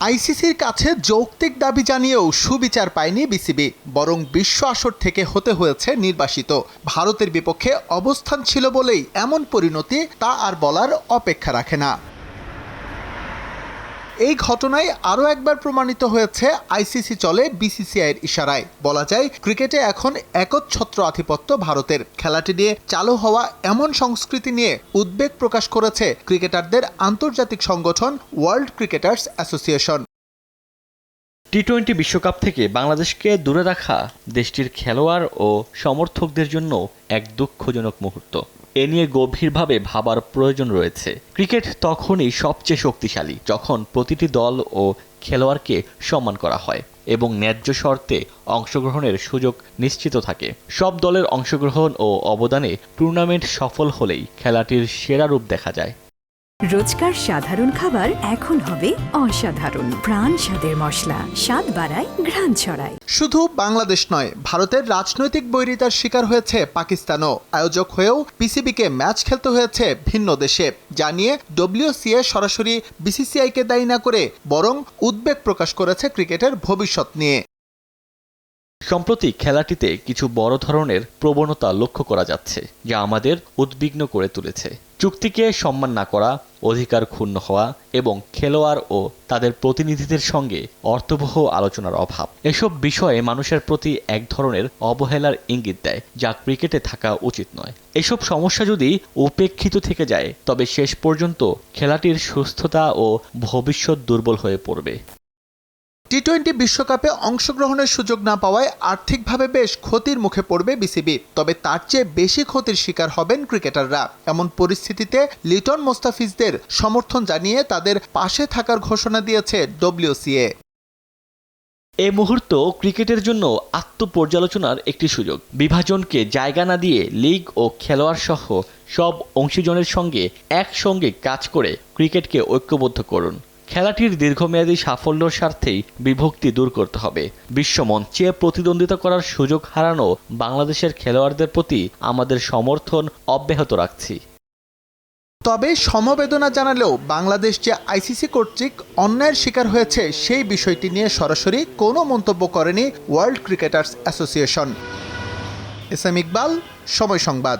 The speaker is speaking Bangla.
আইসিসির কাছে যৌক্তিক দাবি জানিয়েও সুবিচার পায়নি বিসিবি, বরং বিশ্ব আসর থেকে হতে হয়েছে নির্বাসিত। ভারতের বিপক্ষে অবস্থান ছিল বলেই এমন পরিণতি, তা আর বলার অপেক্ষা রাখে না। এই ঘটনায় আরও একবার প্রমাণিত হয়েছে আইসিসি চলে বিসিসিআইয়ের ইশারায়। বলা যায়, ক্রিকেটে এখন একচ্ছত্র আধিপত্য ভারতের। খেলাটি নিয়ে চালু হওয়া এমন সংস্কৃতি নিয়ে উদ্বেগ প্রকাশ করেছে ক্রিকেটারদের আন্তর্জাতিক সংগঠন ওয়ার্ল্ড ক্রিকেটার্স অ্যাসোসিয়েশন। টি-20 বিশ্বকাপ থেকে বাংলাদেশকে দূরে রাখা দেশটির খেলোয়াড় ও সমর্থকদের জন্য এক দুঃখজনক মুহূর্ত। এ নিয়ে গভীরভাবে ভাবার প্রয়োজন রয়েছে। ক্রিকেট তখনই সবচেয়ে শক্তিশালী যখন প্রতিটি দল ও খেলোয়াড়কে সম্মান করা হয় এবং ন্যায্য শর্তে অংশগ্রহণের সুযোগ নিশ্চিত থাকে। সব দলের অংশগ্রহণ ও অবদানে টুর্নামেন্ট সফল হলেই খেলাটির সেরা রূপ দেখা যায়। রোজকার সাধারণ খাবার এখন হবে অসাধারণ। প্রাণ স্বাদের মশলা, স্বাদ বাড়ায়, ঘ্রাণ ছড়ায়। শুধু বাংলাদেশ নয়, ভারতের রাজনৈতিক বৈরিতার শিকার হয়েছে পাকিস্তানও। আয়োজক হয়েও পিসিবিকে ম্যাচ খেলতে হয়েছে ভিন্ন দেশে। জানিয়ে ডব্লিউসিএ সরাসরি বিসিসিআইকে দায়ী না করে বরং উদ্বেগ প্রকাশ করেছে ক্রিকেটের ভবিষ্যৎ নিয়ে। সম্প্রতি খেলাটিতে কিছু বড় ধরনের প্রবণতা লক্ষ্য করা যাচ্ছে, যা আমাদের উদ্বিগ্ন করে তুলেছে। চুক্তিকে সম্মান না করা, অধিকার ক্ষুণ্ণ হওয়া এবং খেলোয়াড় ও তাদের প্রতিনিধিদের সঙ্গে অর্থবহ আলোচনার অভাব, এসব বিষয়ে মানুষের প্রতি এক ধরনের অবহেলার ইঙ্গিত দেয়, যা ক্রিকেটে থাকা উচিত নয়। এসব সমস্যা যদি উপেক্ষিত থেকে যায়, তবে শেষ পর্যন্ত খেলাটির সুস্থতা ও ভবিষ্যৎ দুর্বল হয়ে পড়বে। টি-20 বিশ্বকাপে অংশগ্রহণের সুযোগ না পাওয়ায় আর্থিকভাবে বেশ ক্ষতির মুখে পড়বে বিসিবি। তবে তার চেয়ে বেশি ক্ষতির শিকার হবেন ক্রিকেটাররা। এমন পরিস্থিতিতে লিটন মোস্তাফিজদের সমর্থন জানিয়ে তাদের পাশে থাকার ঘোষণা দিয়েছে ডব্লিউসিএ। এই মুহূর্ত ক্রিকেটের জন্য আত্মপর্যালোচনার একটি সুযোগ। বিভাজনকে জায়গা না দিয়ে লিগ ও খেলোয়াড় সহ সব অংশীজনের সঙ্গে একসঙ্গে কাজ করে ক্রিকেটকে ঐক্যবদ্ধ করুন। খেলাটির দীর্ঘমেয়াদী সাফল্যের স্বার্থেই বিভক্তি দূর করতে হবে। বিশ্বমঞ্চে প্রতিদ্বন্দ্বিতা করার সুযোগ হারানো বাংলাদেশের খেলোয়াড়দের প্রতি আমাদের সমর্থন অব্যাহত রাখছি। তবে সমবেদনা জানালেও বাংলাদেশ যে আইসিসি কর্তৃক অন্যায়ের শিকার হয়েছে সেই বিষয়টি নিয়ে সরাসরি কোনো মন্তব্য করেনি World Cricketers Association. S M Iqbal, Somoy সংবাদ।